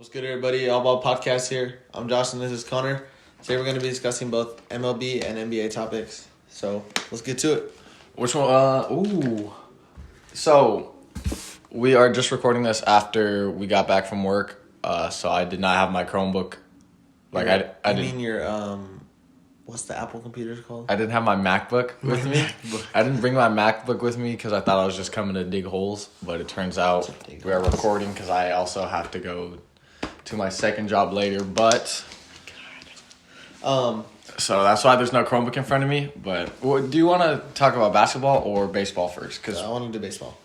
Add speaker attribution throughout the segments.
Speaker 1: What's good, everybody? All Ball Podcast here. I'm Josh, and this is Connor. Today we're going to be discussing both MLB and NBA topics. So let's get to it.
Speaker 2: Which one? So we are just recording this after we got back from work. So I did not have my Chromebook.
Speaker 1: I mean your what's the Apple computer called?
Speaker 2: I didn't have my MacBook with me. I didn't bring my MacBook with me because I thought I was just coming to dig holes. But it turns out we are recording because I also have to go to my second job later. But so that's why there's no Chromebook in front of me. But do you want to talk about basketball or baseball first? Because
Speaker 1: I want to do baseball.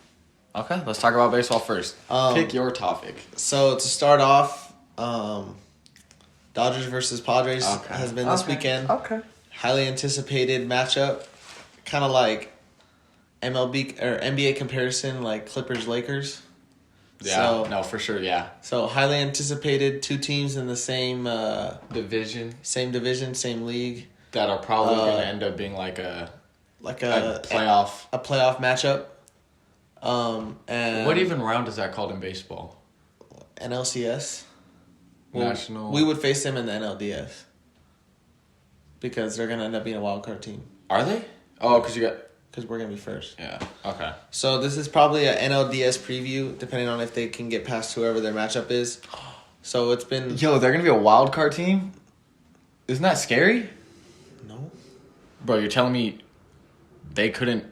Speaker 2: Okay, let's talk about baseball first. Pick your topic.
Speaker 1: So to start off, Dodgers versus Padres has been this weekend.
Speaker 2: Okay.
Speaker 1: Highly anticipated matchup, kind of like MLB or NBA comparison, like Clippers Lakers.
Speaker 2: Yeah, no, for sure, yeah.
Speaker 1: So highly anticipated, two teams in the same
Speaker 2: division,
Speaker 1: same league
Speaker 2: that are probably going to end up being like a playoff
Speaker 1: matchup. And
Speaker 2: what even round is that called in baseball?
Speaker 1: NLCS.
Speaker 2: National.
Speaker 1: We would face them in the NLDS because they're gonna end up being a wild card team.
Speaker 2: Are they? Oh, because
Speaker 1: we're gonna be first.
Speaker 2: Yeah. Okay.
Speaker 1: So this is probably a NLDS preview, depending on if they can get past whoever their matchup is. So it's been.
Speaker 2: Yo, they're gonna be a wild card team. Isn't that scary?
Speaker 1: No.
Speaker 2: Bro, you're telling me they couldn't.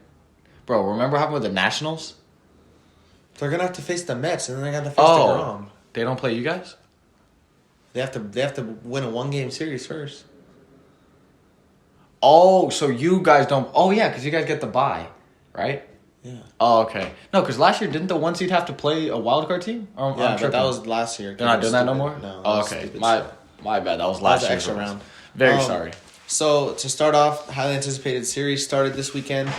Speaker 2: Bro, remember what happened with the Nationals?
Speaker 1: They're gonna have to face the Mets, and then they got to face the Grom.
Speaker 2: They don't play you guys?
Speaker 1: They have to win a 1-game series first.
Speaker 2: Oh, so you guys don't... Oh, yeah, because you guys get the bye, right?
Speaker 1: Yeah.
Speaker 2: Oh, okay. No, because last year, didn't the one seed have to play a wild card team?
Speaker 1: Or, yeah, but that was last year.
Speaker 2: They're not doing that no more?
Speaker 1: No.
Speaker 2: Oh, okay. My bad. That was last year's
Speaker 1: extra round.
Speaker 2: Very sorry.
Speaker 1: So, to start off, highly anticipated series started this weekend.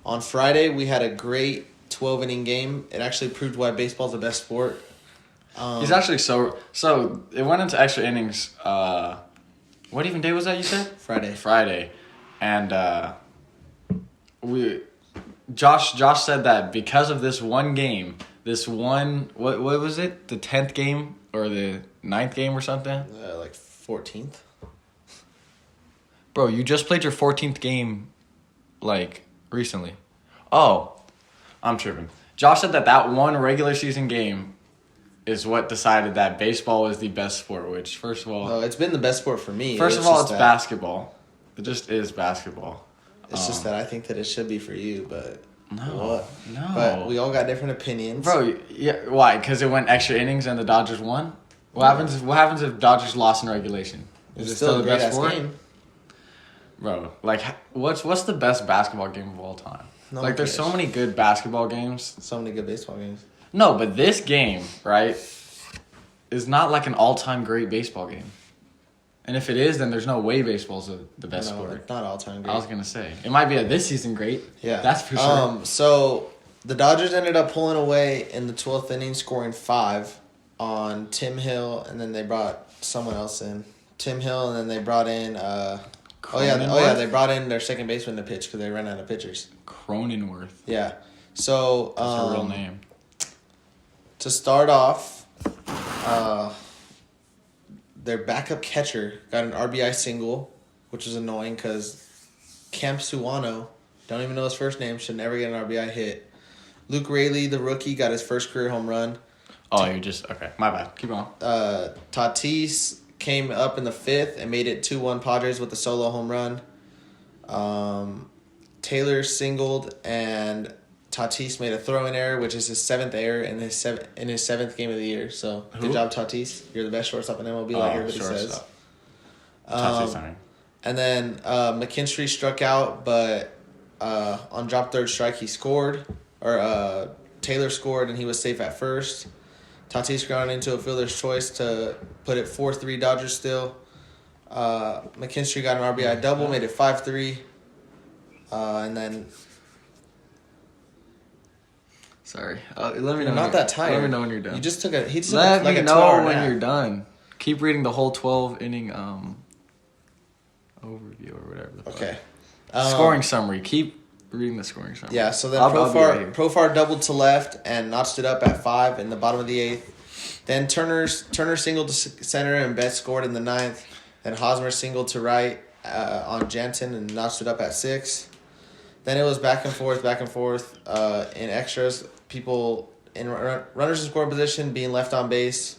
Speaker 1: On Friday, we had a great 12-inning game. It actually proved why baseball's the best sport.
Speaker 2: He's actually so it went into extra innings. What even day was that you said? Friday. And Josh said that because of this one game, what was it? The 10th game or the 9th game or something?
Speaker 1: Like 14th.
Speaker 2: Bro, you just played your 14th game like recently. Oh, I'm tripping. Josh said that one regular season game is what decided that baseball is the best sport, which, first of all...
Speaker 1: No, it's been the best sport for me.
Speaker 2: First of all, it's basketball. It just is basketball.
Speaker 1: It's just that I think that it should be for you, but...
Speaker 2: No.
Speaker 1: But we all got different opinions.
Speaker 2: Bro, yeah, why? Because it went extra innings and the Dodgers won? What happens if Dodgers lost in regulation?
Speaker 1: Is it still the best game?
Speaker 2: Bro, like, what's the best basketball game of all time? There's so many good basketball games.
Speaker 1: So many good baseball games.
Speaker 2: No, but this game, right, is not like an all-time great baseball game. And if it is, then there's no way baseball's the best sport.
Speaker 1: It's not all-time great.
Speaker 2: I was going to say. It might be a this season great.
Speaker 1: Yeah.
Speaker 2: That's for sure.
Speaker 1: So, the Dodgers ended up pulling away in the 12th inning, scoring 5 on Tim Hill, and then they brought someone else in. Tim Hill, and then they brought in... they brought in their second baseman to pitch because they ran out of pitchers.
Speaker 2: Cronenworth.
Speaker 1: Yeah. So...
Speaker 2: That's a real name.
Speaker 1: To start off, their backup catcher got an RBI single, which is annoying because Camp Suwano, don't even know his first name, should never get an RBI hit. Luke Raley, the rookie, got his first career home run.
Speaker 2: Oh, okay. My bad. Keep on.
Speaker 1: Tatis came up in the 5th and made it 2-1 Padres with a solo home run. Taylor singled and Tatis made a throwing error, which is his 7th error in his 7th game of the year. So good job, Tatis. You're the best shortstop in MLB, like everybody says.
Speaker 2: Tatis,
Speaker 1: and then McKinstry struck out, but on drop third strike he scored, or Taylor scored, and he was safe at first. Tatis grounded into a fielder's choice to put it 4-3 Dodgers still. McKinstry got an RBI double, made it 5-3, and then.
Speaker 2: Sorry. Let me know.
Speaker 1: You're not that tired.
Speaker 2: Let me know when you're done.
Speaker 1: You just took a. He took
Speaker 2: Let
Speaker 1: like
Speaker 2: me
Speaker 1: a
Speaker 2: know when you're done. Keep reading the whole 12-inning overview or whatever.
Speaker 1: Okay.
Speaker 2: Scoring summary. Keep reading the scoring summary.
Speaker 1: Yeah. So then Profar doubled to left and notched it up at 5 in the bottom of the 8th. Then Turner singled to center and Betts scored in the ninth. Then Hosmer singled to right on Jansen and notched it up at 6. Then it was back and forth. In extras, people in runners in scoring position being left on base.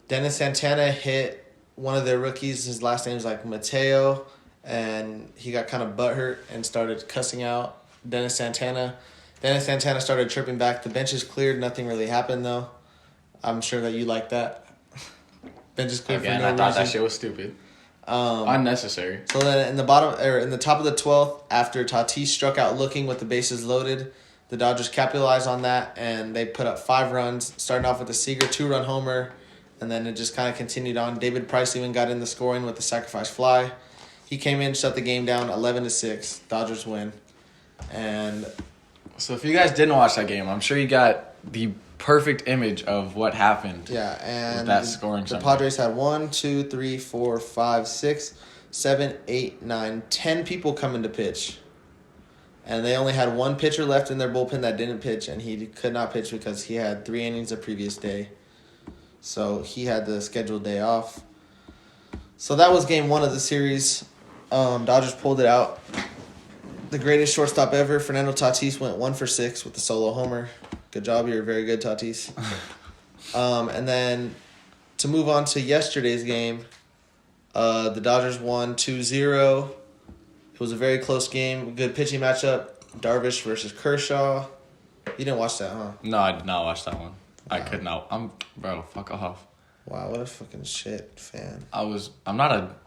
Speaker 1: Dennis Santana hit one of their rookies. His last name is like Mateo, and he got kind of butthurt and started cussing out Dennis Santana. Dennis Santana started tripping back. The bench is cleared. Nothing really happened, though. I'm sure that you like that. Bench is cleared
Speaker 2: Again,
Speaker 1: for no
Speaker 2: I thought
Speaker 1: reason.
Speaker 2: that shit was stupid. Unnecessary.
Speaker 1: So then in the top of the 12th, after Tatis struck out looking with the bases loaded, the Dodgers capitalized on that, and they put up 5 runs, starting off with a Seager 2-run homer, and then it just kind of continued on. David Price even got in the scoring with the sacrifice fly. He came in, shut the game down 11-6. Dodgers win. And
Speaker 2: So if you guys didn't watch that game, I'm sure you got the perfect image of what happened.
Speaker 1: yeah, and
Speaker 2: With that scoring
Speaker 1: the
Speaker 2: something.
Speaker 1: Padres had 1, 2, 3, 4, 5, 6, 7, 8, 9, 10 people coming to pitch. And they only had one pitcher left in their bullpen that didn't pitch, and he could not pitch because he had 3 innings the previous day. So he had the scheduled day off. So that was game 1 of the series. Dodgers pulled it out. The greatest shortstop ever, Fernando Tatis, went 1 for 6 with the solo homer. Good job. You're very good, Tatis. And then to move on to yesterday's game, the Dodgers won 2-0. It was a very close game. Good pitching matchup. Darvish versus Kershaw. You didn't watch that, huh?
Speaker 2: No, I did not watch that one. I could not. Bro, fuck off.
Speaker 1: Wow, what a fucking shit fan.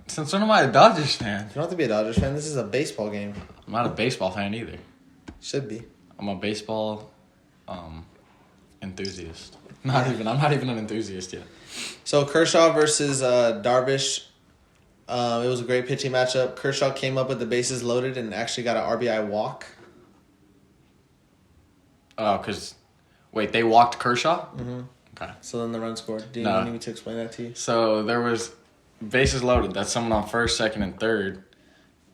Speaker 2: Since when am I a Dodgers fan?
Speaker 1: You don't have to be a Dodgers fan. This is a baseball game.
Speaker 2: I'm not a baseball fan either.
Speaker 1: Should be.
Speaker 2: I'm a baseball enthusiast. I'm not even an enthusiast yet.
Speaker 1: So Kershaw versus Darvish. It was a great pitching matchup. Kershaw came up with the bases loaded and actually got an RBI walk.
Speaker 2: Oh, wait, they walked Kershaw?
Speaker 1: Mm-hmm.
Speaker 2: Okay.
Speaker 1: So then the run scored. Do you need me to explain that to you?
Speaker 2: So there was bases loaded. That's someone on first, second, and third.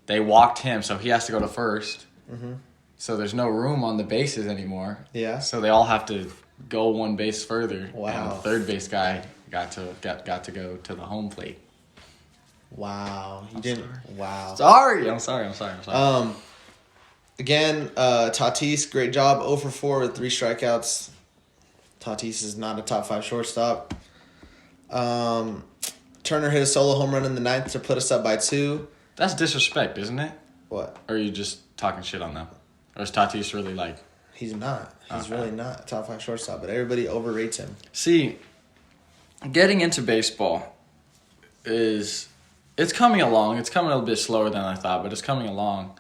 Speaker 2: They walked him, so he has to go to first.
Speaker 1: Mm-hmm.
Speaker 2: So there's no room on the bases anymore.
Speaker 1: Yeah.
Speaker 2: So they all have to go one base further.
Speaker 1: Wow.
Speaker 2: And the third base guy got to go to the home plate.
Speaker 1: Wow. You didn't. Wow.
Speaker 2: Sorry. I'm sorry.
Speaker 1: Again, Tatis, great job. 0 for 4 with 3 strikeouts. Tatis is not a top 5 shortstop. Turner hit a solo home run in the 9th to put us up by 2.
Speaker 2: That's disrespect, isn't it?
Speaker 1: What?
Speaker 2: Or are you just talking shit on them? Or is Tatis really like...
Speaker 1: He's not. He's
Speaker 2: Okay.
Speaker 1: really not a top 5 shortstop, but everybody overrates him.
Speaker 2: See, getting into baseball it's coming along. It's coming a little bit slower than I thought, but it's coming along.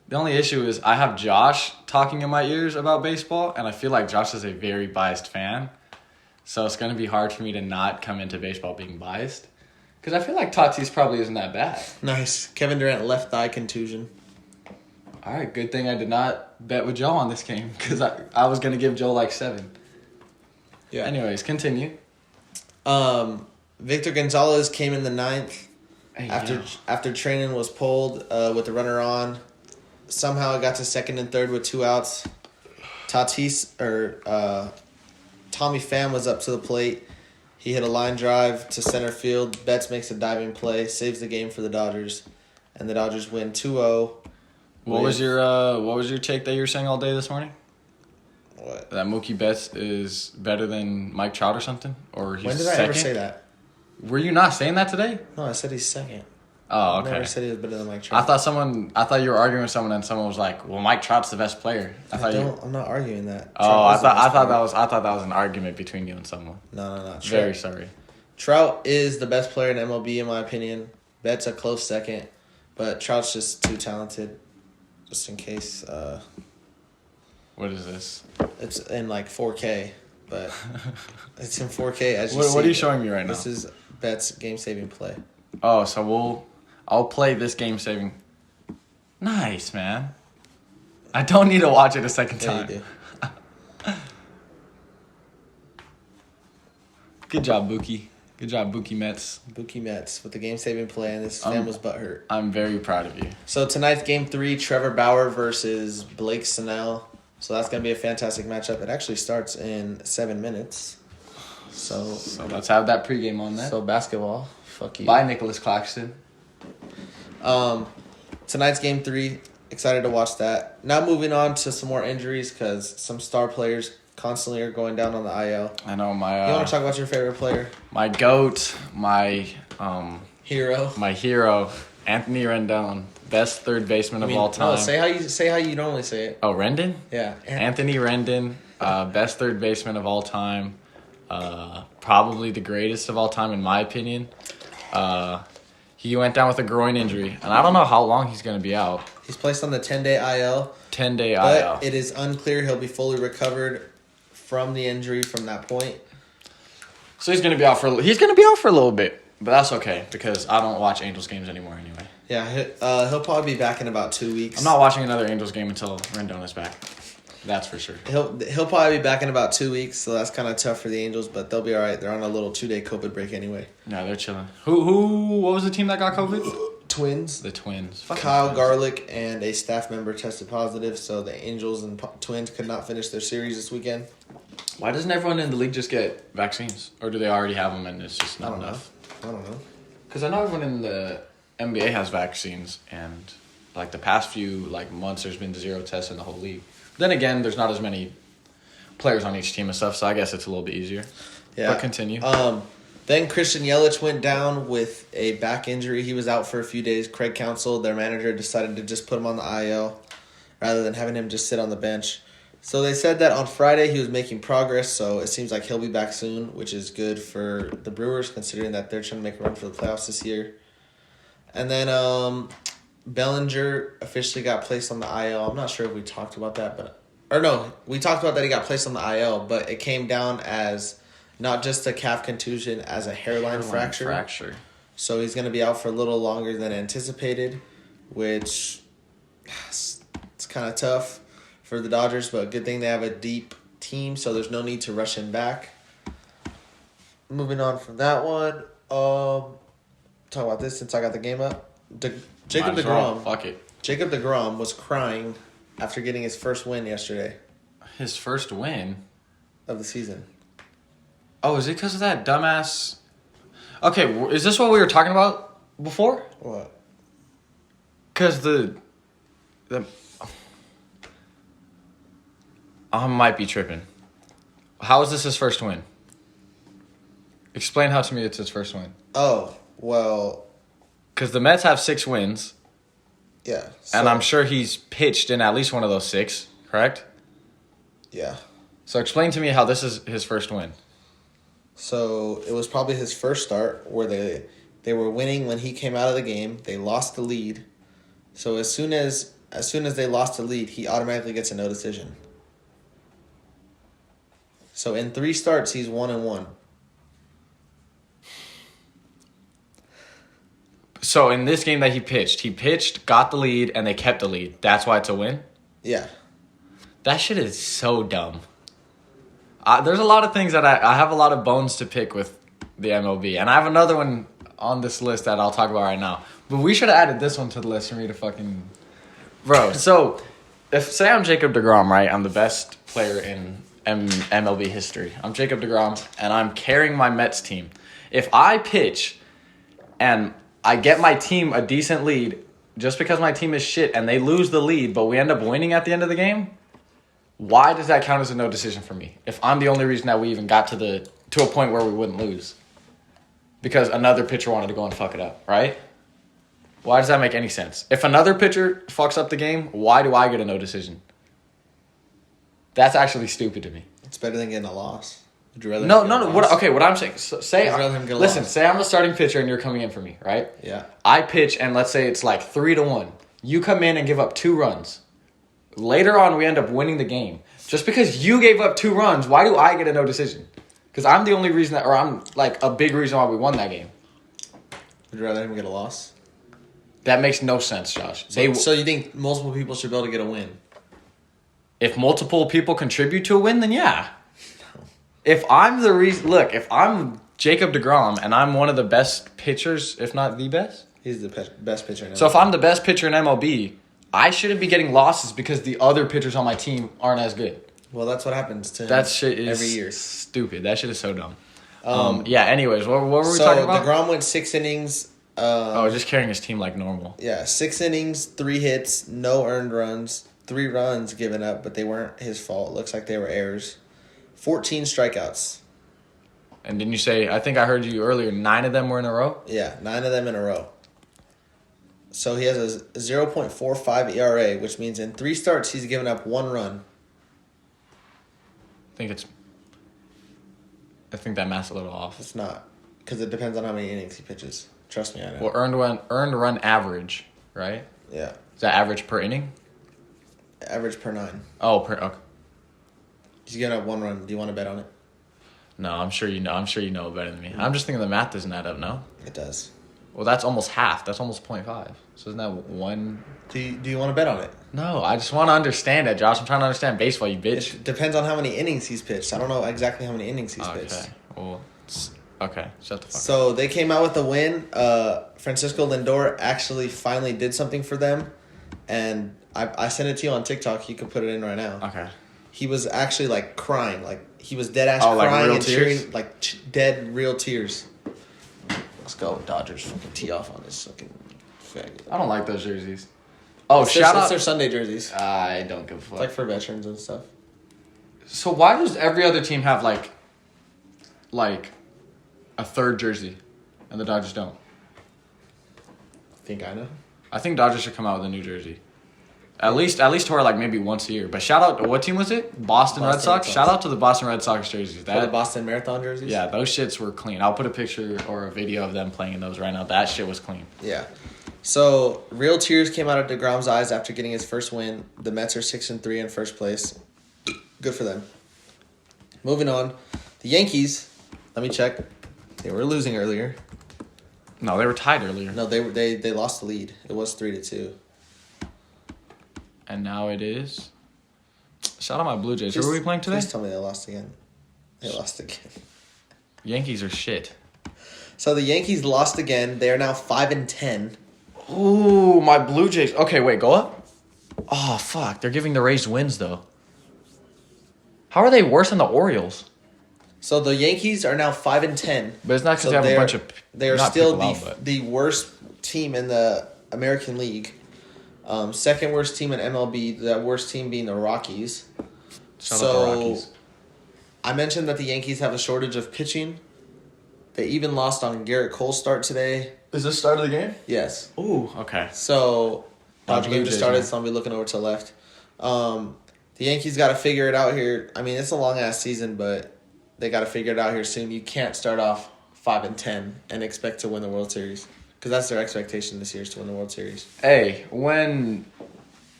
Speaker 2: The only issue is I have Josh talking in my ears about baseball, and I feel like Josh is a very biased fan. So it's going to be hard for me to not come into baseball being biased. Because I feel like Tatis probably isn't that bad.
Speaker 1: Nice. Kevin Durant left thigh contusion.
Speaker 2: All right, good thing I did not bet with Joe on this game, because I was going to give Joe like 7.
Speaker 1: Yeah.
Speaker 2: Anyways, continue.
Speaker 1: Victor Gonzalez came in the 9th
Speaker 2: Hey,
Speaker 1: after Trainin was pulled with the runner on. Somehow it got to second and third with 2 outs. Tommy Pham was up to the plate. He hit a line drive to center field. Betts makes a diving play, saves the game for the Dodgers, and the Dodgers win 2-0.
Speaker 2: What was your take that you were saying all day this morning?
Speaker 1: What?
Speaker 2: That Mookie Betts is better than Mike Trout or something? Or he's
Speaker 1: When did
Speaker 2: second?
Speaker 1: I ever say that?
Speaker 2: Were you not saying that today?
Speaker 1: No, I said he's second.
Speaker 2: Oh,
Speaker 1: I
Speaker 2: okay.
Speaker 1: never said he was better than Mike Trout.
Speaker 2: I thought you were arguing with someone and someone was like, "Well, Mike Trout's the best player."
Speaker 1: I'm not arguing that.
Speaker 2: Oh, I
Speaker 1: Trout
Speaker 2: thought that was an argument between you and someone.
Speaker 1: No.
Speaker 2: Very sorry.
Speaker 1: Trout is the best player in MLB in my opinion. Betts a close second, but Trout's just too talented. Just in case,
Speaker 2: What is this?
Speaker 1: it's in like 4K, but it's in 4K as you see.
Speaker 2: What are you showing me right now?
Speaker 1: This is Betts game-saving play.
Speaker 2: Oh, so I'll play this game saving. Nice, man. I don't need to watch it a second
Speaker 1: Yeah,
Speaker 2: time.
Speaker 1: you do.
Speaker 2: Good job, Buki. Good job, Buki Mets.
Speaker 1: Mookie Betts with the game-saving play, and this fan was butthurt.
Speaker 2: I'm very proud of you.
Speaker 1: So tonight's game 3, Trevor Bauer versus Blake Snell. So that's going to be a fantastic matchup. It actually starts in 7 minutes. So
Speaker 2: let's have that pregame on that.
Speaker 1: So basketball. Fuck you.
Speaker 2: Bye, Nicholas Claxton.
Speaker 1: Tonight's game 3. Excited to watch that. Now moving on to some more injuries because some star players constantly are going down on the IL.
Speaker 2: I know
Speaker 1: You want to talk about your favorite player?
Speaker 2: My GOAT, my
Speaker 1: hero.
Speaker 2: My hero, Anthony Rendon, best third baseman of all time.
Speaker 1: No, say how you normally say it.
Speaker 2: Oh, Rendon?
Speaker 1: Yeah.
Speaker 2: Anthony Rendon, best third baseman of all time. Probably the greatest of all time in my opinion. He went down with a groin injury, and I don't know how long he's going to be out.
Speaker 1: He's placed on the 10-day IL.
Speaker 2: 10-day IL.
Speaker 1: But it is unclear he'll be fully recovered from the injury from that point.
Speaker 2: So he's going to be out for a little bit, but that's okay because I don't watch Angels games anymore anyway.
Speaker 1: Yeah, he'll probably be back in about 2 weeks.
Speaker 2: I'm not watching another Angels game until Rendon is back. That's for sure.
Speaker 1: He'll probably be back in about 2 weeks, so that's kind of tough for the Angels, but they'll be all right. They're on a little 2-day COVID break anyway.
Speaker 2: Yeah, they're chilling. What was the team that got COVID?
Speaker 1: Twins.
Speaker 2: The Twins.
Speaker 1: Kyle Garlick and a staff member tested positive, so the Angels and Twins could not finish their series this weekend.
Speaker 2: Why doesn't everyone in the league just get vaccines? Or do they already have them and it's just not enough?
Speaker 1: I don't know.
Speaker 2: Because I know everyone in the NBA has vaccines, and like the past few months, there's been 0 tests in the whole league. Then again, there's not as many players on each team and stuff, so I guess it's a little bit easier. Yeah. But continue.
Speaker 1: Then Christian Yelich went down with a back injury. He was out for a few days. Craig Counsell, their manager, decided to just put him on the IL rather than having him just sit on the bench. So they said that on Friday he was making progress, so it seems like he'll be back soon, which is good for the Brewers considering that they're trying to make a run for the playoffs this year. And then Bellinger officially got placed on the IL. I'm not sure if we talked about that, we talked about that he got placed on the IL, but it came down as not just a calf contusion, as a hairline fracture. So he's going to be out for a little longer than anticipated, which it's kind of tough for the Dodgers, but good thing they have a deep team, so there's no need to rush him back. Moving on from that one, talk about this since I got the game up. Jacob deGrom.
Speaker 2: Fuck it.
Speaker 1: Jacob deGrom was crying after getting his first win yesterday.
Speaker 2: His first win?
Speaker 1: Of the season.
Speaker 2: Oh, is it because of that dumbass... Okay, is this what we were talking about before?
Speaker 1: What?
Speaker 2: Because I might be tripping. How is this his first win? Explain how to me it's his first win.
Speaker 1: Oh, well...
Speaker 2: Because the Mets have 6 wins.
Speaker 1: Yeah.
Speaker 2: And I'm sure he's pitched in at least one of those 6, correct?
Speaker 1: Yeah.
Speaker 2: So explain to me how this is his first win.
Speaker 1: So it was probably his first start where they were winning when he came out of the game. They lost the lead. So as soon as they lost the lead, he automatically gets a no decision. So in 3 starts, he's 1-1.
Speaker 2: So in this game that he pitched, got the lead, and they kept the lead. That's why it's a win?
Speaker 1: Yeah.
Speaker 2: That shit is so dumb. There's a lot of things that I have a lot of bones to pick with the MLB. And I have another one on this list that I'll talk about right now. But we should have added this one to the list for me to fucking... Bro, so say I'm Jacob deGrom, right? I'm the best player in MLB history. I'm Jacob deGrom, and I'm carrying my Mets team. If I pitch and I get my team a decent lead just because my team is shit and they lose the lead, but we end up winning at the end of the game, why does that count as a no decision for me? If I'm the only reason that we even got to a point where we wouldn't lose. Because another pitcher wanted to go and fuck it up, right? Why does that make any sense? If another pitcher fucks up the game, why do I get a no decision? That's actually stupid to me.
Speaker 1: It's better than getting a loss. Would you rather
Speaker 2: No. What I'm saying, say I'm the starting pitcher and you're coming in for me, right?
Speaker 1: Yeah.
Speaker 2: I pitch and let's say it's 3-1. You come in and give up 2 runs. Later on, we end up winning the game. Just because you gave up 2 runs, why do I get a no decision? Because I'm the only reason I'm a big reason why we won that game.
Speaker 1: Would you rather him get a loss?
Speaker 2: That makes no sense, Josh.
Speaker 1: So you think multiple people should be able to get a win?
Speaker 2: If multiple people contribute to a win, then yeah. No. If I'm if I'm Jacob deGrom and I'm one of the best pitchers, if not the best.
Speaker 1: He's the best pitcher in MLB.
Speaker 2: So if I'm the best pitcher in MLB, I shouldn't be getting losses because the other pitchers on my team aren't as good.
Speaker 1: Well, that's what happens to him
Speaker 2: That shit is
Speaker 1: every year.
Speaker 2: stupid. That shit is so dumb. Yeah, anyways, what were we
Speaker 1: So
Speaker 2: talking about?
Speaker 1: DeGrom went 6 innings.
Speaker 2: Just carrying his team like normal.
Speaker 1: Yeah, 6 innings, 3 hits, no earned runs, 3 runs given up, but they weren't his fault. Looks like they were errors. 14 strikeouts.
Speaker 2: And didn't you say, I think I heard you earlier, 9 of them were in a row?
Speaker 1: Yeah, 9 of them in a row. So he has a 0.45 ERA, which means in 3 starts he's given up 1 run.
Speaker 2: I think that math's a little off.
Speaker 1: It's not, because it depends on how many innings he pitches. Trust me, I know.
Speaker 2: Well, earned run average, right?
Speaker 1: Yeah,
Speaker 2: Is that average per inning?
Speaker 1: average per 9.
Speaker 2: Oh, okay.
Speaker 1: He's given up 1 run. Do you want to bet on it?
Speaker 2: No, I'm sure you know. I'm sure you know better than me. I'm just thinking the math doesn't add up. No.
Speaker 1: It does.
Speaker 2: Well, that's almost half. That's almost 0.5. So isn't that 1?
Speaker 1: Do you want to bet on it?
Speaker 2: No, I just want to understand it, Josh. I'm trying to understand baseball, you bitch.
Speaker 1: It depends on how many innings he's pitched. I don't know exactly how many innings he's
Speaker 2: Okay.
Speaker 1: pitched.
Speaker 2: Well, okay. Shut the fuck up.
Speaker 1: So they came out with a win. Francisco Lindor actually finally did something for them, and I sent it to you on TikTok. You can put it in right now.
Speaker 2: Okay.
Speaker 1: He was actually like crying, like he was dead ass
Speaker 2: like
Speaker 1: crying
Speaker 2: real
Speaker 1: and
Speaker 2: tears?
Speaker 1: cheering, like dead real tears. Let's go Dodgers! Fucking tee off on this fucking faggot.
Speaker 2: I don't like those jerseys. Oh,
Speaker 1: It's
Speaker 2: shout
Speaker 1: their,
Speaker 2: out.
Speaker 1: it's their Sunday jerseys,
Speaker 2: I don't give a fuck.
Speaker 1: like for veterans and stuff.
Speaker 2: So why does every other team have like a third jersey, and the Dodgers don't?
Speaker 1: I think I know.
Speaker 2: I think Dodgers should come out with a new jersey. At least to where like maybe once a year. But shout out, what team was it? Boston Red
Speaker 1: Red
Speaker 2: Sox.
Speaker 1: Sox.
Speaker 2: Shout out to the Boston Red Sox jerseys.
Speaker 1: For the Boston Marathon jerseys.
Speaker 2: Yeah, those shits were clean. I'll put a picture or a video of them playing in those right now. That shit was clean.
Speaker 1: Yeah. So real tears came out of DeGrom's eyes after getting his first win. The Mets are 6-3 in first place. Good for them. Moving on, the Yankees. Let me check. They were losing earlier.
Speaker 2: No, they were tied earlier.
Speaker 1: No, they lost the lead. It was 3-2.
Speaker 2: And now it is. Shout out my Blue Jays. Who are we playing today?
Speaker 1: Please tell me they lost again. They lost again.
Speaker 2: Yankees are shit.
Speaker 1: So the Yankees lost again. They are now 5-10.
Speaker 2: Ooh, my Blue Jays. Okay, wait, go up. Oh, fuck. They're giving the Rays wins, though. How are they worse than the Orioles?
Speaker 1: So the Yankees are now 5-10.
Speaker 2: But it's not because they have a bunch of.
Speaker 1: They are
Speaker 2: not
Speaker 1: still
Speaker 2: people out, but-
Speaker 1: the worst team in the American League. Second worst team in MLB. The worst team being the Rockies.
Speaker 2: Shout out the Rockies.
Speaker 1: I mentioned that the Yankees have a shortage of pitching. They even lost on Garrett Cole's start today.
Speaker 2: Is this start of the game?
Speaker 1: Yes.
Speaker 2: Ooh, okay.
Speaker 1: So Dodger
Speaker 2: Blue
Speaker 1: game just
Speaker 2: Jays,
Speaker 1: started,
Speaker 2: man.
Speaker 1: so I'll be looking over to the left. The Yankees got to figure it out here. I mean, it's a long ass season, but they got to figure it out here soon. You can't start off 5-10 and expect to win the World Series, because that's their expectation this year, is to win the World Series.
Speaker 2: Hey, when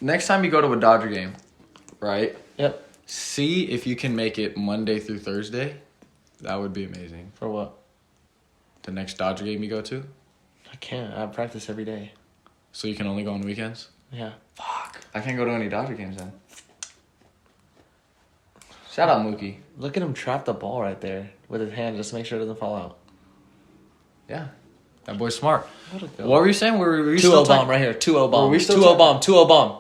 Speaker 2: next time you go to a Dodger game, right?
Speaker 1: Yep.
Speaker 2: See if you can make it Monday through Thursday. That would be amazing.
Speaker 1: For what?
Speaker 2: The next Dodger game you go to,
Speaker 1: I can't. I practice every day.
Speaker 2: so you can only go on weekends.
Speaker 1: Yeah.
Speaker 2: Fuck. I can't go to any Dodger games then. Shout out Mookie.
Speaker 1: Look at him trap the ball right there with his hand just to make sure it doesn't fall out.
Speaker 2: Yeah. That boy's smart.
Speaker 1: What a go.
Speaker 2: What were you saying? Were we
Speaker 1: 2-0
Speaker 2: still
Speaker 1: bomb
Speaker 2: talking?
Speaker 1: right here. 2-0 bomb.
Speaker 2: Were we still
Speaker 1: 2-0
Speaker 2: talking-
Speaker 1: bomb. 2-0 bomb.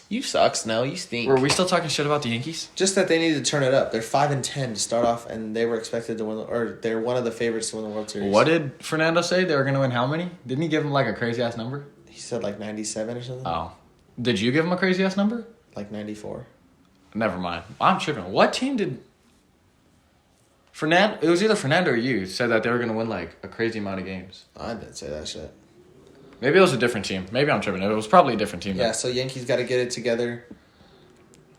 Speaker 1: You suck, Snell. You stink.
Speaker 2: Were we still talking shit about the Yankees?
Speaker 1: Just that they need to turn it up. They're 5-10 to start off, and they were expected to win, or they're one of the favorites to win the World Series.
Speaker 2: What did Fernando say? They were going to win how many? Didn't he give him like a crazy ass number?
Speaker 1: He said like 97 or something.
Speaker 2: Oh. Did you give him a crazy ass number?
Speaker 1: Like 94.
Speaker 2: Never mind. I'm tripping. What team did Fernando? It was either Fernando or you said that they were going to win like a crazy amount of games.
Speaker 1: I didn't say that shit.
Speaker 2: Maybe it was a different team. Maybe I'm tripping. It was probably a different team.
Speaker 1: Yeah, so Yankees got to get it together.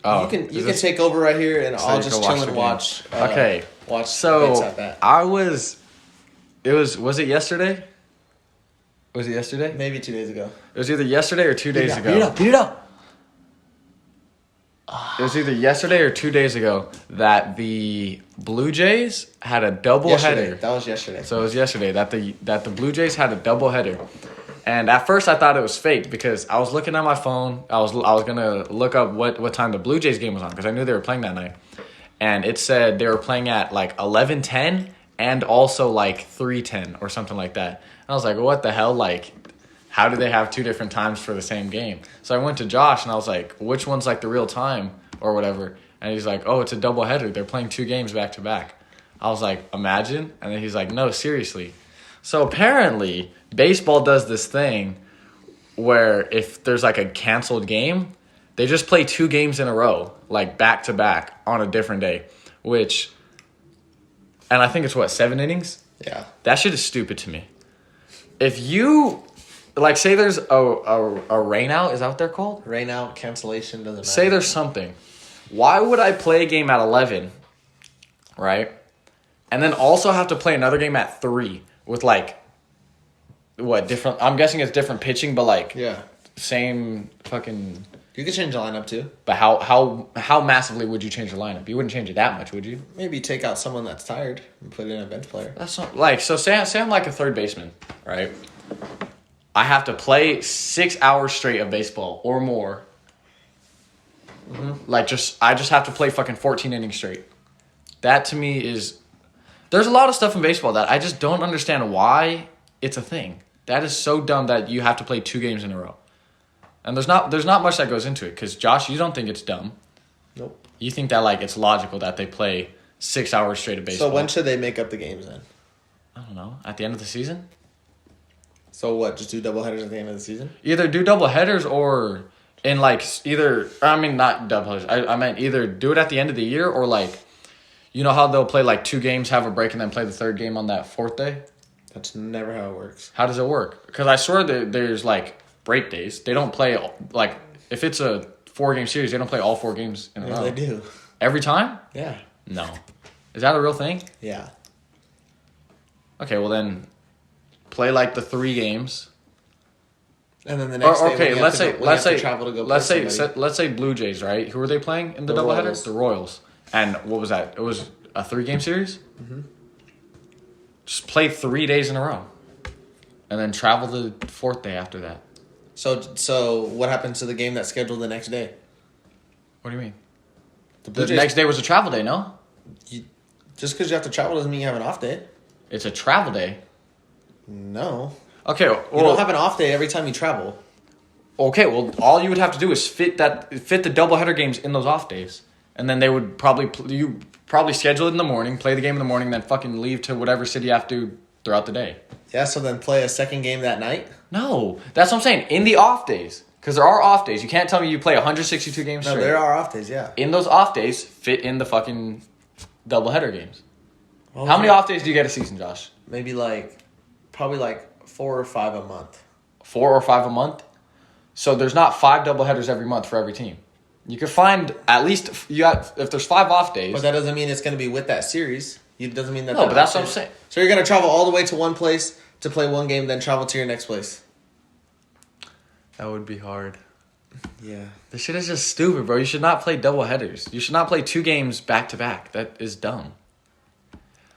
Speaker 2: Oh,
Speaker 1: you can
Speaker 2: is this-
Speaker 1: take over right here, and
Speaker 2: so
Speaker 1: I'll
Speaker 2: you
Speaker 1: just
Speaker 2: can
Speaker 1: chill
Speaker 2: watch
Speaker 1: and
Speaker 2: the
Speaker 1: watch.
Speaker 2: game. Okay.
Speaker 1: Watch.
Speaker 2: So
Speaker 1: Vince at bat.
Speaker 2: was it yesterday? Was it yesterday?
Speaker 1: Maybe 2 days ago.
Speaker 2: It was either yesterday or 2 days ago.
Speaker 1: Beat it up.
Speaker 2: It was either yesterday or 2 days ago that the Blue Jays had a double
Speaker 1: Yesterday.
Speaker 2: header.
Speaker 1: That was yesterday.
Speaker 2: So it was yesterday that the Blue Jays had a double header. And at first I thought it was fake because I was looking at my phone. I was gonna look up what time the Blue Jays game was on because I knew they were playing that night. And it said they were playing at like 11:10 and also like 3:10 or something like that. And I was like, what the hell? Like, how do they have 2 different times for the same game? So I went to Josh and I was like, which one's like the real time or whatever? And he's like, oh, it's a doubleheader. They're playing 2 games back to back. I was like, imagine? And then he's like, no, seriously. So apparently, baseball does this thing where if there's like a canceled game, they just play 2 games in a row, like back to back on a different day, and I think it's 7 innings?
Speaker 1: Yeah.
Speaker 2: That shit is stupid to me. If you, like, say there's a rain out, is that what they're called?
Speaker 1: Rain out, cancellation, doesn't matter.
Speaker 2: Say there's something. Why would I play a game at 11, right? And then also have to play another game at 3 with, like, different, I'm guessing it's different pitching, but, like,
Speaker 1: yeah,
Speaker 2: same fucking...
Speaker 1: You could change the lineup, too.
Speaker 2: But how massively would you change the lineup? You wouldn't change it that much, would you?
Speaker 1: Maybe take out someone that's tired and put in a bench player.
Speaker 2: That's not, like, so say I'm like a third baseman, right? I have to play 6 hours straight of baseball or more. Mm-hmm. Like, I just have to play fucking 14 innings straight. That to me is... There's a lot of stuff in baseball that I just don't understand why it's a thing. That is so dumb that you have to play 2 games in a row. And there's not much that goes into it. Because, Josh, you don't think it's dumb.
Speaker 1: Nope.
Speaker 2: You think that, like, it's logical that they play 6 hours straight of baseball.
Speaker 1: So when should they make up the games then?
Speaker 2: I don't know. At the end of the season?
Speaker 1: So what? Just do doubleheaders at the end of the season?
Speaker 2: Either do double headers or in, like, not double headers. I meant either do it at the end of the year or, like, you know how they'll play, like, 2 games, have a break, and then play the 3rd game on that 4th day?
Speaker 1: That's never how it works.
Speaker 2: How does it work? Because I swear that there's, like, break days. They don't play, like, if it's a 4-game series, they don't play all 4 games in a row.
Speaker 1: They do.
Speaker 2: Every time?
Speaker 1: Yeah.
Speaker 2: No. Is that a real thing?
Speaker 1: Yeah.
Speaker 2: Okay, well then, play, like, the 3 games.
Speaker 1: And then the next day,
Speaker 2: okay, let's say
Speaker 1: travel to go
Speaker 2: let's
Speaker 1: play
Speaker 2: say say Blue Jays, right? Who are they playing in the
Speaker 1: The
Speaker 2: doubleheader?
Speaker 1: Royals.
Speaker 2: The Royals. And what was that? It was a 3-game series?
Speaker 1: Mm-hmm.
Speaker 2: Just play 3 days in a row. And then travel the 4th day after that.
Speaker 1: So what happens to the game that's scheduled the next day?
Speaker 2: What do you mean?
Speaker 1: The
Speaker 2: next day was a travel day, no?
Speaker 1: Just because you have to travel doesn't mean you have an off day.
Speaker 2: It's a travel day.
Speaker 1: No.
Speaker 2: Okay, well,
Speaker 1: You don't have an off day every time you travel.
Speaker 2: Okay, well, all you would have to do is fit the doubleheader games in those off days. And then they would probably schedule it in the morning, play the game in the morning, then fucking leave to whatever city you have to throughout the day.
Speaker 1: Yeah, so then play a second game that night?
Speaker 2: No, that's what I'm saying. In the off days. Because there are off days. You can't tell me you play 162 games straight.
Speaker 1: No, there are off days, yeah.
Speaker 2: In those off days, fit in the fucking doubleheader games. How many off days do you get a season, Josh?
Speaker 1: Maybe probably 4 or 5 a month.
Speaker 2: 4 or 5 a month? So there's not 5 doubleheaders every month for every team. You could find at least, if there's 5 off days.
Speaker 1: But that doesn't mean it's going to be with that series. It doesn't mean that.
Speaker 2: No, but that's what I'm saying.
Speaker 1: So you're going to travel all the way to one place to play one game, then travel to your next place.
Speaker 2: That would be hard.
Speaker 1: Yeah.
Speaker 2: This shit is just stupid, bro. You should not play double headers. You should not play 2 games back to back. That is dumb.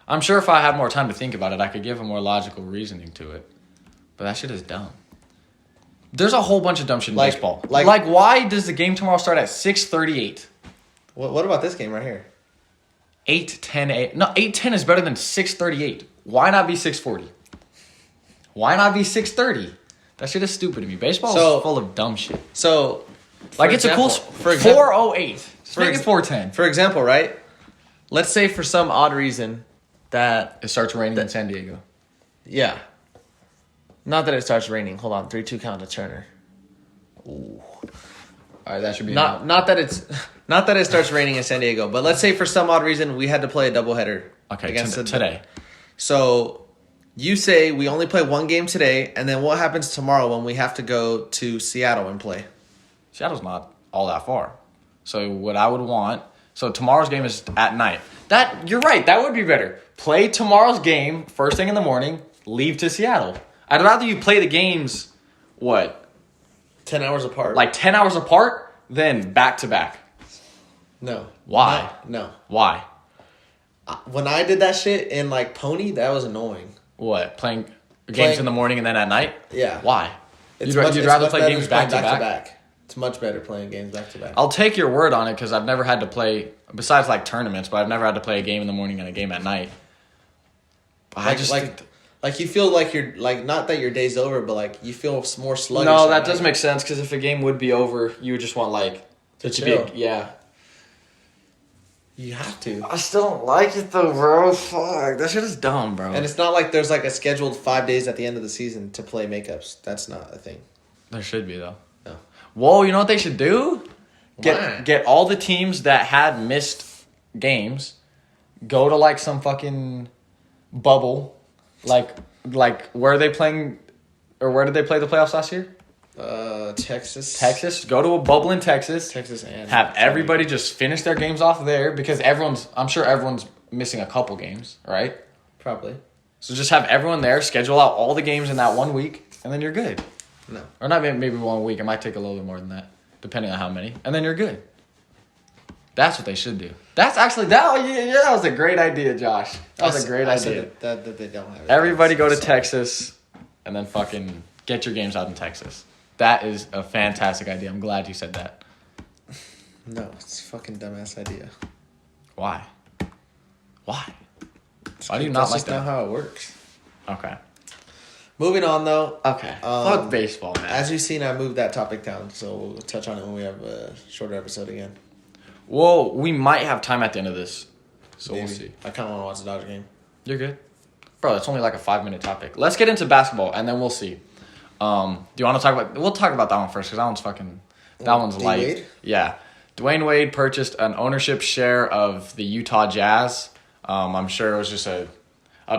Speaker 2: I'm sure if I had more time to think about it, I could give a more logical reasoning to it. But that shit is dumb. There's a whole bunch of dumb shit in baseball. Like, why does the game tomorrow start at 6:38?
Speaker 1: What about this game right here?
Speaker 2: 8:10. No, 8:10 is better than 6:38. Why not be 6:40? Why not be 6:30? That shit is stupid to me. Baseball is full of dumb shit.
Speaker 1: So,
Speaker 2: like, it's example, a cool... For example, 4:08. Just make it 4:10.
Speaker 1: For example, right? Let's say for some odd reason that...
Speaker 2: It starts raining in San Diego.
Speaker 1: Yeah. Not that it starts raining. Hold on. 3-2 count to Turner. Ooh.
Speaker 2: All right, that should be...
Speaker 1: Not that it starts raining in San Diego, but let's say for some odd reason we had to play a doubleheader.
Speaker 2: Okay,
Speaker 1: against
Speaker 2: today.
Speaker 1: So... You say we only play one game today, and then what happens tomorrow when we have to go to Seattle and play?
Speaker 2: Seattle's not all that far. So what I would want... So tomorrow's game is at night. You're right. That would be better. Play tomorrow's game first thing in the morning, leave to Seattle. I'd rather you play the games,
Speaker 1: 10 hours apart?
Speaker 2: Like 10 hours apart, than back to back.
Speaker 1: No.
Speaker 2: Why?
Speaker 1: No.
Speaker 2: Why?
Speaker 1: When I did that shit in Pony, that was annoying.
Speaker 2: What? Playing games in the morning and then at night?
Speaker 1: Yeah.
Speaker 2: Why? You'd rather play games back to back?
Speaker 1: It's much better playing games back to back.
Speaker 2: I'll take your word on it because I've never had to play, besides tournaments, but I've never had to play a game in the morning and a game at night.
Speaker 1: Like you feel like you're like not that your day's over, but like you feel more sluggish.
Speaker 2: No, that does make sense because if a game would be over, you would just want like
Speaker 1: to
Speaker 2: it
Speaker 1: chill.
Speaker 2: Yeah.
Speaker 1: You have to.
Speaker 2: I still don't like it though, bro. Fuck, that shit is dumb, bro.
Speaker 1: And it's not like there's like a scheduled 5 days at the end of the season to play makeups. That's not a thing.
Speaker 2: There should be though.
Speaker 1: No.
Speaker 2: Whoa, you know what they should do?
Speaker 1: Why?
Speaker 2: Get all the teams that had missed games, go to like some fucking bubble, like where are they playing, or where did they play the playoffs last year?
Speaker 1: Texas.
Speaker 2: Texas. Go to a bubble in Texas.
Speaker 1: Texas and
Speaker 2: have everybody just finish their games off there because I'm sure everyone's missing a couple games, right?
Speaker 1: Probably.
Speaker 2: So just have everyone there, schedule out all the games in that 1 week, and then you're good.
Speaker 1: No.
Speaker 2: Or not maybe 1 week. It might take a little bit more than that, depending on how many. And then you're good. That's what they should do. That's actually that was a great idea, Josh. That was a great idea.
Speaker 1: That they don't have it.
Speaker 2: Everybody go to Texas, and then fucking get your games out in Texas. That is a fantastic idea. I'm glad you said that.
Speaker 1: No, it's a fucking dumbass idea.
Speaker 2: Why? Why do you not like that?
Speaker 1: That's just not how it works.
Speaker 2: Okay.
Speaker 1: Moving on, though.
Speaker 2: Okay. Fuck baseball, man.
Speaker 1: As you've seen, I moved that topic down, so we'll touch on it when we have a shorter episode again.
Speaker 2: Well, we might have time at the end of this, so
Speaker 1: Maybe.
Speaker 2: we'll see.
Speaker 1: I kind of want to watch the Dodger game.
Speaker 2: You're good? Bro, it's only like a 5-minute topic. Let's get into basketball, and then we'll see. Do you want to talk about... We'll talk about that one first, because that one's fucking... That one's light. Wade? Yeah. Dwayne Wade purchased an ownership share of the Utah Jazz. I'm sure it was just a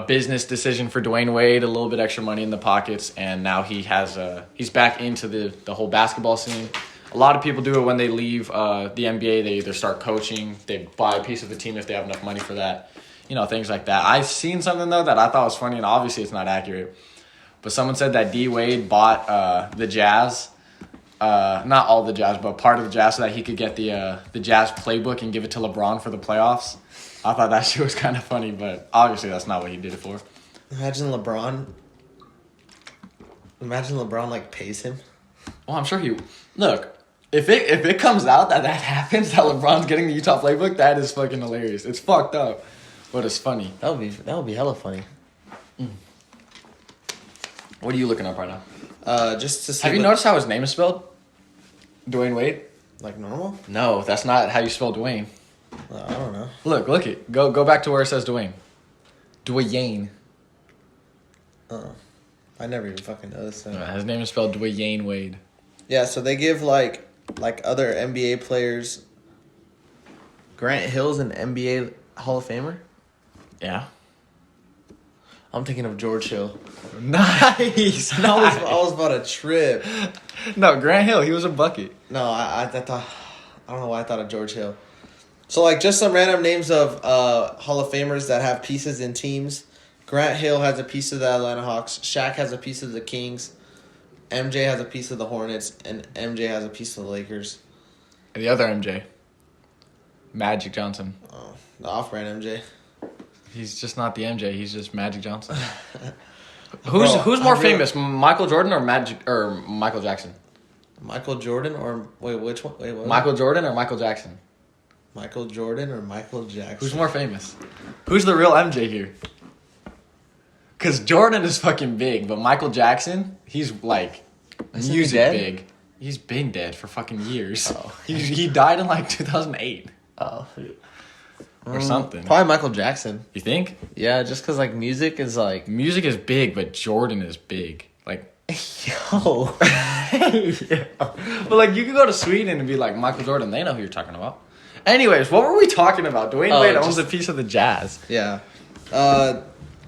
Speaker 2: business decision for Dwayne Wade, a little bit extra money in the pockets, and now he's back into the whole basketball scene. A lot of people do it when they leave the NBA. They either start coaching, they buy a piece of the team if they have enough money for that, things like that. I've seen something, though, that I thought was funny, and obviously it's not accurate. But someone said that D. Wade bought the Jazz, not all the Jazz, but part of the Jazz so that he could get the Jazz playbook and give it to LeBron for the playoffs. I thought that shit was kind of funny, but obviously that's not what he did it for.
Speaker 1: Imagine LeBron, like, pays him.
Speaker 2: Well, I'm sure he... Look, if it comes out that happens, that LeBron's getting the Utah playbook, that is fucking hilarious. It's fucked up, but it's funny.
Speaker 1: That would be hella funny.
Speaker 2: What are you looking up right now?
Speaker 1: Just to see.
Speaker 2: Have you noticed how his name is spelled? Dwayne Wade?
Speaker 1: Like normal?
Speaker 2: No, that's not how you spell Dwayne.
Speaker 1: I don't know.
Speaker 2: Look it. Go back to where it says Dwayne. Dwayne.
Speaker 1: I never even fucking noticed that.
Speaker 2: His name is spelled Dwayne Wade.
Speaker 1: Yeah, so they give like other NBA players. Grant Hill's an NBA Hall of Famer?
Speaker 2: Yeah.
Speaker 1: I'm thinking of George Hill.
Speaker 2: Nice.
Speaker 1: I was about to trip.
Speaker 2: No, Grant Hill, he was a bucket.
Speaker 1: No, I thought, I don't know why I thought of George Hill. So like just some random names of Hall of Famers that have pieces in teams. Grant Hill has a piece of the Atlanta Hawks. Shaq has a piece of the Kings. MJ has a piece of the Hornets, and MJ has a piece of the Lakers.
Speaker 2: And the other MJ, Magic Johnson.
Speaker 1: Oh, the off-brand MJ.
Speaker 2: He's just not the MJ. He's just Magic Johnson. Who's more famous, Michael Jordan or Michael Jackson?
Speaker 1: Michael Jordan or wait, which one? Wait, what?
Speaker 2: Michael Jordan or Michael Jackson?
Speaker 1: Michael Jordan or Michael Jackson?
Speaker 2: Who's more famous? Who's the real MJ here? Because Jordan is fucking big, but Michael Jackson, he's like music big. He's been dead for fucking years.
Speaker 1: Oh.
Speaker 2: He died in like 2008.
Speaker 1: Oh.
Speaker 2: Or something.
Speaker 1: Probably Michael Jackson.
Speaker 2: You think?
Speaker 1: Yeah, just because like music is like...
Speaker 2: Music is big, but Jordan is big. Like...
Speaker 1: Yo.
Speaker 2: Yeah. But like you could go to Sweden and be like Michael Jordan. They know who you're talking about. Anyways, what were we talking about? Dwayne Wade owns a piece of the Jazz.
Speaker 1: Yeah.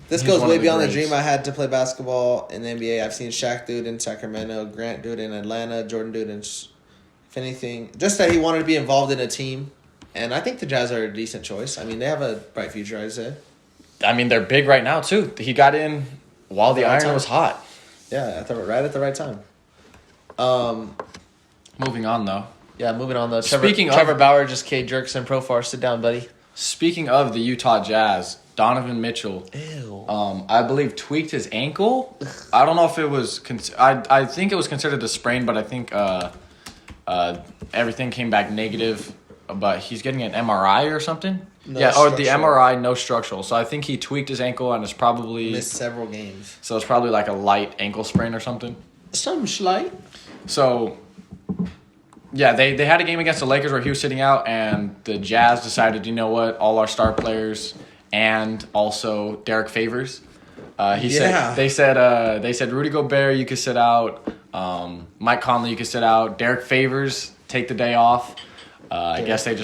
Speaker 1: This goes way beyond the dream I had to play basketball in the NBA. I've seen Shaq do it in Sacramento, Grant do it in Atlanta, Jordan do it in... If anything, just that he wanted to be involved in a team. And I think the Jazz are a decent choice. I mean, they have a bright future, I'd say.
Speaker 2: I mean, they're big right now, too. He got in while the iron was hot.
Speaker 1: Yeah, right at the right time.
Speaker 2: Moving on, though.
Speaker 1: Yeah, moving on, though.
Speaker 2: Trevor
Speaker 1: Bauer just K-jerks and Profar. Sit down, buddy.
Speaker 2: Speaking of the Utah Jazz, Donovan Mitchell,
Speaker 1: Ew.
Speaker 2: I believe tweaked his ankle. I don't know if it was... I think it was considered a sprain, but I think everything came back negative. but he's getting an MRI or something.
Speaker 1: No
Speaker 2: the
Speaker 1: structural.
Speaker 2: MRI, no structural. So I think he tweaked his ankle and it's probably
Speaker 1: Missed several games.
Speaker 2: So it's probably like a light ankle sprain or something.
Speaker 1: Some slight.
Speaker 2: So yeah, they had a game against the Lakers where he was sitting out, and the Jazz decided, you know what, all our star players and also Derek Favors. They said Rudy Gobert, you could sit out. Mike Conley, you could sit out. Derek Favors, take the day off. I guess they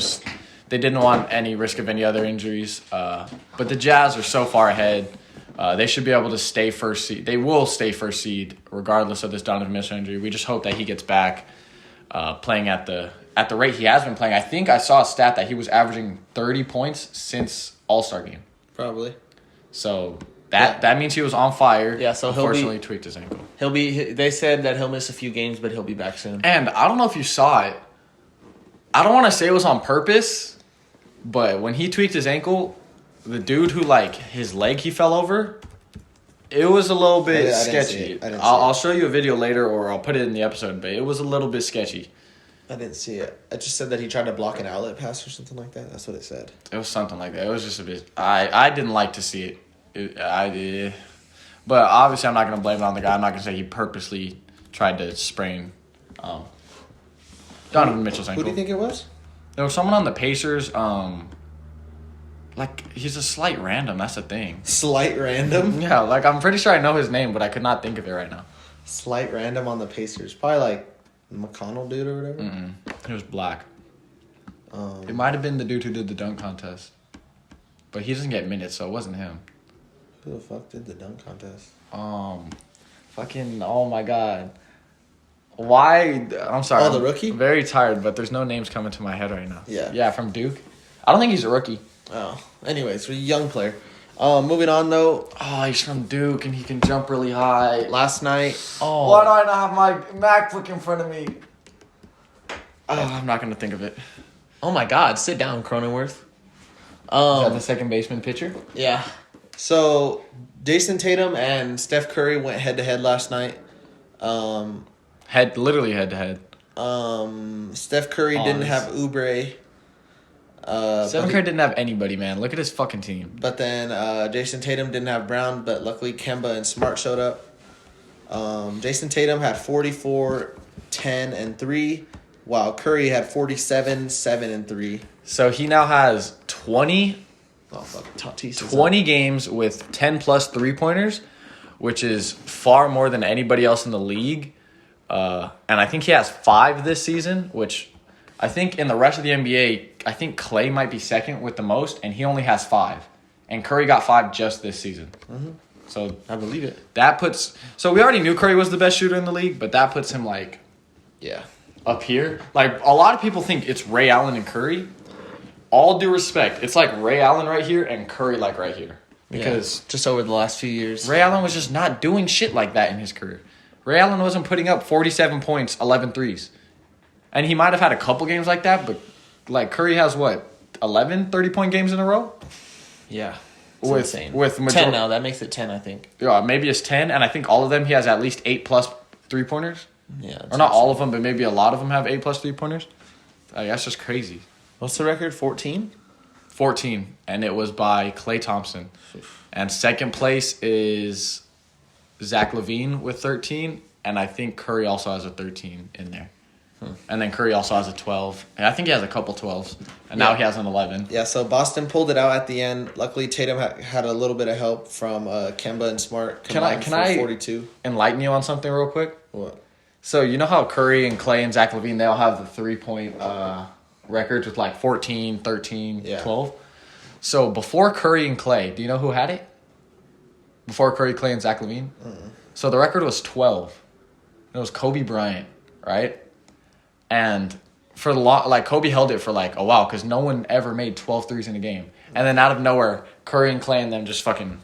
Speaker 2: didn't want any risk of any other injuries. But the Jazz are so far ahead. They should be able to stay first seed. They will stay first seed regardless of this Donovan Mitchell injury. We just hope that he gets back playing at the rate he has been playing. I think I saw a stat that he was averaging 30 points since All-Star game.
Speaker 1: Probably.
Speaker 2: So that means he was on fire.
Speaker 3: Yeah, so
Speaker 2: unfortunately tweaked his ankle.
Speaker 3: They said that he'll miss a few games, but he'll be back soon.
Speaker 2: And I don't know if you saw it. I don't want to say it was on purpose, but when he tweaked his ankle, the dude who his leg he fell over, it was a little bit sketchy. I'll show you a video later, or I'll put it in the episode, but it was a little bit sketchy.
Speaker 1: I didn't see it. I just said that he tried to block an outlet pass or something like that. That's what it said.
Speaker 2: It was something like that. It was just a bit. I didn't like to see it. I did, but obviously I'm not gonna blame it on the guy. I'm not gonna say he purposely tried to sprain Donovan Mitchell's ankle.
Speaker 1: Who do you think it was?
Speaker 2: There was someone on the Pacers. He's a slight random. That's the thing.
Speaker 1: Slight random?
Speaker 2: Yeah, I'm pretty sure I know his name, but I could not think of it right now.
Speaker 1: Slight random on the Pacers. Probably McConnell dude or whatever.
Speaker 2: Mm-mm. He was black. It might have been the dude who did the dunk contest, but he doesn't get minutes, so it wasn't him.
Speaker 1: Who the fuck did the dunk contest?
Speaker 2: Oh my god. Why? I'm sorry.
Speaker 1: Oh, the rookie?
Speaker 2: I'm very tired, but there's no names coming to my head right now.
Speaker 1: Yeah.
Speaker 2: Yeah, from Duke. I don't think he's a rookie.
Speaker 1: Oh. Anyways, a young player. Moving on though.
Speaker 2: Oh, he's from Duke and he can jump really high.
Speaker 1: Last night. Oh.
Speaker 2: Why do I not have my MacBook in front of me? I'm not gonna think of it.
Speaker 3: Oh my God! Sit down, Cronenworth.
Speaker 2: Is that the second baseman pitcher?
Speaker 3: Yeah.
Speaker 1: So, Jason Tatum and Steph Curry went head to head last night.
Speaker 2: Literally head to head.
Speaker 1: Steph Curry didn't have Oubre.
Speaker 2: Steph Curry didn't have anybody, man. Look at his fucking team.
Speaker 1: But then Jason Tatum didn't have Brown, but luckily Kemba and Smart showed up. Jason Tatum had 44, 10, and 3, while Curry had 47, 7, and 3.
Speaker 2: So he now has 20
Speaker 1: Tatis
Speaker 2: 20 games with 10-plus three-pointers, which is far more than anybody else in the league. And I think he has 5 this season, which I think in the rest of the NBA, I think Clay might be second with the most, and he only has 5. And Curry got 5 just this season.
Speaker 3: Mm-hmm.
Speaker 2: So
Speaker 3: I believe it.
Speaker 2: So we already knew Curry was the best shooter in the league, but that puts him up here. A lot of people think it's Ray Allen and Curry. All due respect, it's Ray Allen right here and Curry right here. Because
Speaker 3: just over the last few years,
Speaker 2: Ray Allen was just not doing shit like that in his career. Ray Allen wasn't putting up 47 points, 11 threes. And he might have had a couple games like that, but Curry has 11 30-point games in a row?
Speaker 3: Yeah.
Speaker 2: With
Speaker 3: insane.
Speaker 2: With
Speaker 3: 10 now, that makes it 10, I think.
Speaker 2: Yeah, maybe it's 10, and I think all of them he has at least 8+ three-pointers.
Speaker 3: Yeah.
Speaker 2: Or not all of them, but maybe a lot of them have 8+ three-pointers. That's just crazy.
Speaker 1: What's the record? 14?
Speaker 2: 14, and it was by Klay Thompson. And second place is Zach LaVine with 13, and I think Curry also has a 13 in there. And then Curry also has a 12. And I think he has a couple 12s, and now he has an 11.
Speaker 1: Yeah, so Boston pulled it out at the end. Luckily, Tatum had a little bit of help from Kemba and Smart.
Speaker 2: Can I
Speaker 1: 42.
Speaker 2: Enlighten you on something real quick?
Speaker 1: What?
Speaker 2: So you know how Curry and Klay and Zach LaVine, they all have the 3-point records with 14, 13, 12? So before Curry and Klay, do you know who had it? Before Curry, Klay, and Zach LaVine? So the record was 12. It was Kobe Bryant, right? And for the Kobe held it for a while because no one ever made 12 threes in a game. And then out of nowhere, Curry and Klay and them just fucking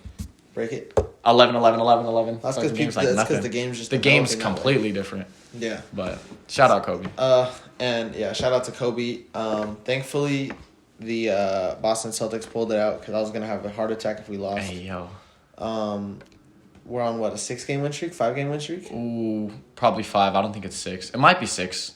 Speaker 1: break it.
Speaker 2: 11, 11, 11, 11.
Speaker 1: That's because the game's just
Speaker 2: the game's completely different.
Speaker 1: Yeah.
Speaker 2: But shout out Kobe.
Speaker 1: And shout out to Kobe. Thankfully, the Boston Celtics pulled it out because I was gonna have a heart attack if we lost.
Speaker 2: Hey yo.
Speaker 1: We're on a 6-game win streak, 5-game win streak.
Speaker 2: Ooh, probably 5. I don't think it's 6. It might be 6.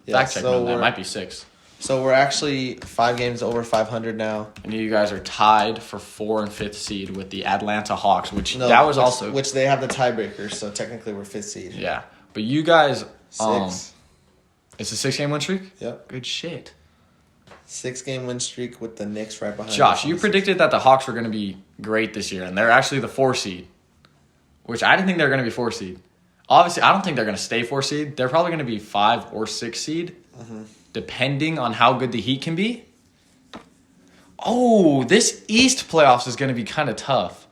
Speaker 1: Yeah,
Speaker 2: Fact check me on that. It might be 6.
Speaker 1: So we're actually 5 games over 500 now.
Speaker 2: And you guys are tied for 4th and 5th seed with the Atlanta Hawks, which
Speaker 1: No,
Speaker 2: that was also
Speaker 1: which they have the tiebreaker. So technically we're 5th seed.
Speaker 2: yeah. But you guys,
Speaker 1: 6.
Speaker 2: it's a 6-game win streak.
Speaker 1: Yep.
Speaker 2: Good shit.
Speaker 1: 6-game win streak with the Knicks right behind.
Speaker 2: Josh,
Speaker 1: us
Speaker 2: you
Speaker 1: on
Speaker 2: predicted that the Hawks were going to be great this year, and they're actually the 4 seed, which I didn't think they were going to be 4 seed. Obviously, I don't think they're going to stay 4 seed. They're probably going to be 5 or 6 seed, depending on how good the Heat can be. Oh, this East playoffs is going to be kind of tough.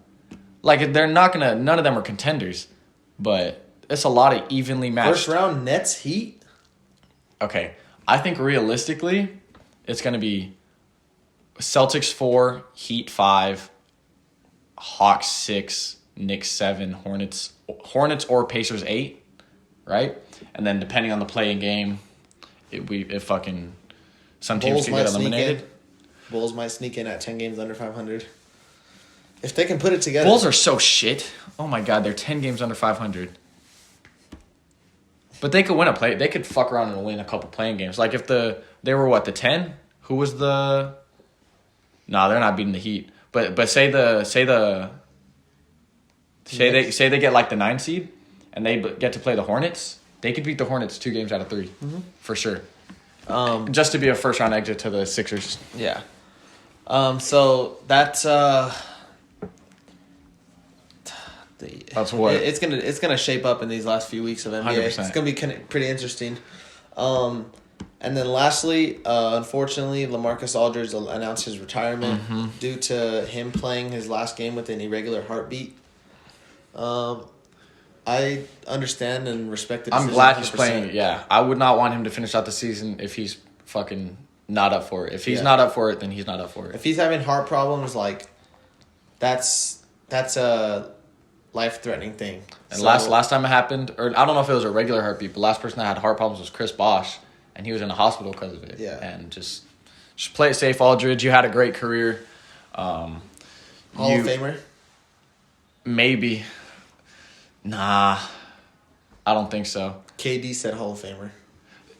Speaker 2: Like, they're not going to, none of them are contenders, but it's a lot of evenly matched.
Speaker 1: First round Nets Heat.
Speaker 2: Okay, I think realistically, it's going to be Celtics 4, Heat 5, Hawks 6, Knicks 7, Hornets or Pacers 8, right? And then depending on the play-in game, if fucking some teams
Speaker 1: Bulls
Speaker 2: can
Speaker 1: might
Speaker 2: get
Speaker 1: sneak
Speaker 2: eliminated.
Speaker 1: in. Bulls might sneak in at 10 games under 500. If they can put it together.
Speaker 2: Bulls are so shit. Oh my god, they're 10 games under 500. But they could win a play. They could fuck around and win a couple playing games. Like if they were what, the 10? Who was the? No, they're not beating the Heat. But say they get like the 9 seed, and they get to play the Hornets. They could beat the Hornets 2 games out of 3, for sure. Just to be a first round exit to the Sixers.
Speaker 1: Yeah. So that's
Speaker 2: That's what
Speaker 1: it's gonna shape up in these last few weeks of NBA.
Speaker 2: 100%.
Speaker 1: It's gonna be pretty interesting. And then lastly, unfortunately, LaMarcus Aldridge announced his retirement due to him playing his last game with an irregular heartbeat. I understand and respect the decision.
Speaker 2: I'm glad he's
Speaker 1: 100%.
Speaker 2: playing. Yeah, I would not want him to finish out the season if he's fucking not up for it. If he's not up for it, then he's not up for it.
Speaker 1: If he's having heart problems, like that's a life-threatening thing.
Speaker 2: And last time it happened, or I don't know if it was a regular heartbeat, but last person that had heart problems was Chris Bosh, and he was in the hospital because of it.
Speaker 1: Yeah.
Speaker 2: And just play it safe, Aldridge. You had a great career.
Speaker 1: Hall of Famer?
Speaker 2: Maybe. Nah, I don't think so.
Speaker 1: KD said Hall of Famer.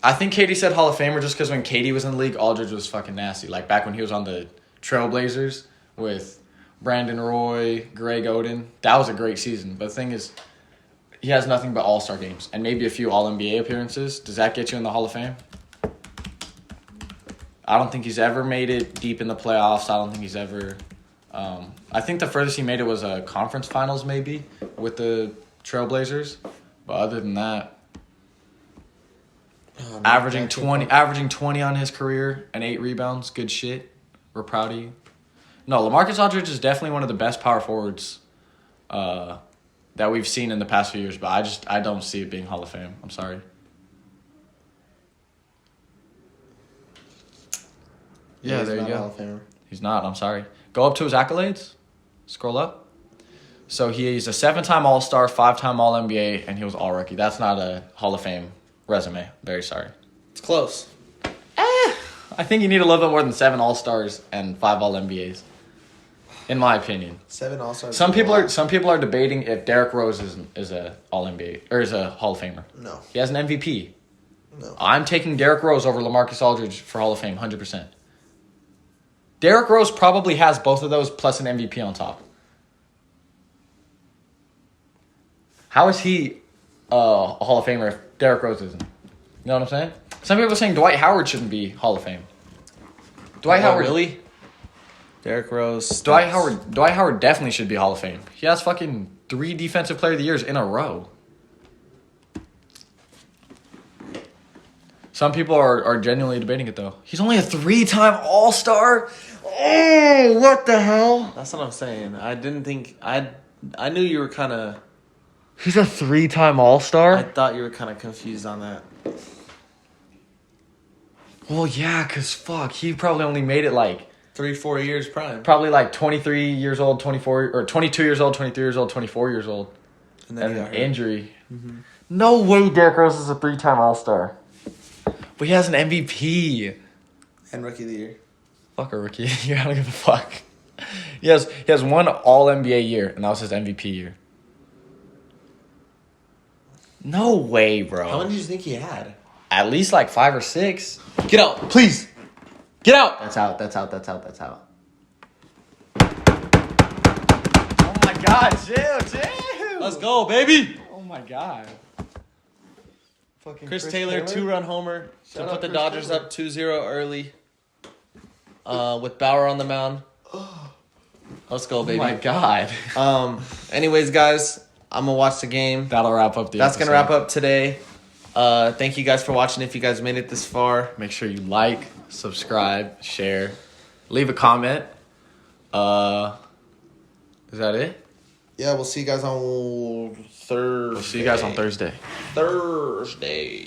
Speaker 2: I think KD said Hall of Famer just because when KD was in the league, Aldridge was fucking nasty. Like back when he was on the Trailblazers with Brandon Roy, Greg Oden. That was a great season. But the thing is, he has nothing but all-star games and maybe a few All-NBA appearances. Does that get you in the Hall of Fame? I don't think he's ever made it deep in the playoffs. I don't think he's ever... I think the furthest he made it was a conference finals maybe with the Trailblazers. But other than that... averaging 20 on his career and 8 rebounds. Good shit. We're proud of you. No, LaMarcus Aldridge is definitely one of the best power forwards that we've seen in the past few years, but I don't see it being Hall of Fame. I'm sorry. Yeah, there you go.
Speaker 1: Hall of Famer.
Speaker 2: He's not. I'm sorry. Go up to his accolades. Scroll up. So he's a 7-time All-Star, 5-time All-NBA, and he was All-Rookie. That's not a Hall of Fame resume. Very sorry.
Speaker 1: It's close.
Speaker 2: I think you need a little bit more than 7 All-Stars and 5 All-NBAs, in my opinion.
Speaker 1: 7 All-Stars.
Speaker 2: Some people are debating if Derrick Rose is a All-NBA or is a Hall of Famer.
Speaker 1: No.
Speaker 2: He has an MVP.
Speaker 1: No.
Speaker 2: I'm taking Derrick Rose over LaMarcus Aldridge for Hall of Fame, 100%. Derrick Rose probably has both of those plus an MVP on top. How is he a Hall of Famer if Derrick Rose isn't? You know what I'm saying? Some people are saying Dwight Howard shouldn't be Hall of Fame. Dwight Howard
Speaker 1: really? Derrick Rose.
Speaker 2: Dwight Howard definitely should be Hall of Fame. He has fucking 3 Defensive Player of the Years in a row. Some people are genuinely debating it though. He's only a 3-time All-Star. Oh, what the hell?
Speaker 1: That's what I'm saying. I didn't think I knew you were kind of.
Speaker 2: He's a 3-time All-Star?
Speaker 1: I thought you were kind of confused on that.
Speaker 2: Well, yeah, because fuck, he probably only made it like
Speaker 1: 3-4 years prime.
Speaker 2: probably like 23 years old, 24, or 22 years old, 23 years old, 24 years old.
Speaker 1: And
Speaker 2: And
Speaker 1: he got
Speaker 2: an
Speaker 1: hurt.
Speaker 2: injury. Mm-hmm. No way Derrick Rose is a 3-time All-Star. But he has an MVP.
Speaker 1: And Rookie of the Year.
Speaker 2: Fuck a rookie. You don't give a fuck. He has one All-NBA year, and that was his MVP year. No way, bro.
Speaker 1: How many do you think he had?
Speaker 2: At least like 5 or 6.
Speaker 1: Get out, please.
Speaker 3: Get out.
Speaker 1: That's out. That's out. That's out. That's out.
Speaker 2: Oh my God, chill.
Speaker 3: Let's go, baby.
Speaker 2: Oh my God. Fucking
Speaker 3: Chris Taylor, 2-run homer to
Speaker 2: Shout
Speaker 3: put
Speaker 2: out
Speaker 3: the
Speaker 2: Chris
Speaker 3: Dodgers
Speaker 2: Taylor.
Speaker 3: up 2-0 early. With Bauer on the mound. Let's go,
Speaker 2: Oh
Speaker 3: baby.
Speaker 2: my God.
Speaker 3: Anyways, guys, I'm gonna watch the game.
Speaker 2: That'll wrap up the
Speaker 3: That's
Speaker 2: episode.
Speaker 3: gonna wrap up today. Thank you guys for watching. If you guys made it this far,
Speaker 2: Make sure you like, subscribe, share, leave a comment. Is that it?
Speaker 1: Yeah, we'll see you guys on Thursday.
Speaker 2: We'll see you guys on Thursday.
Speaker 1: Thursday.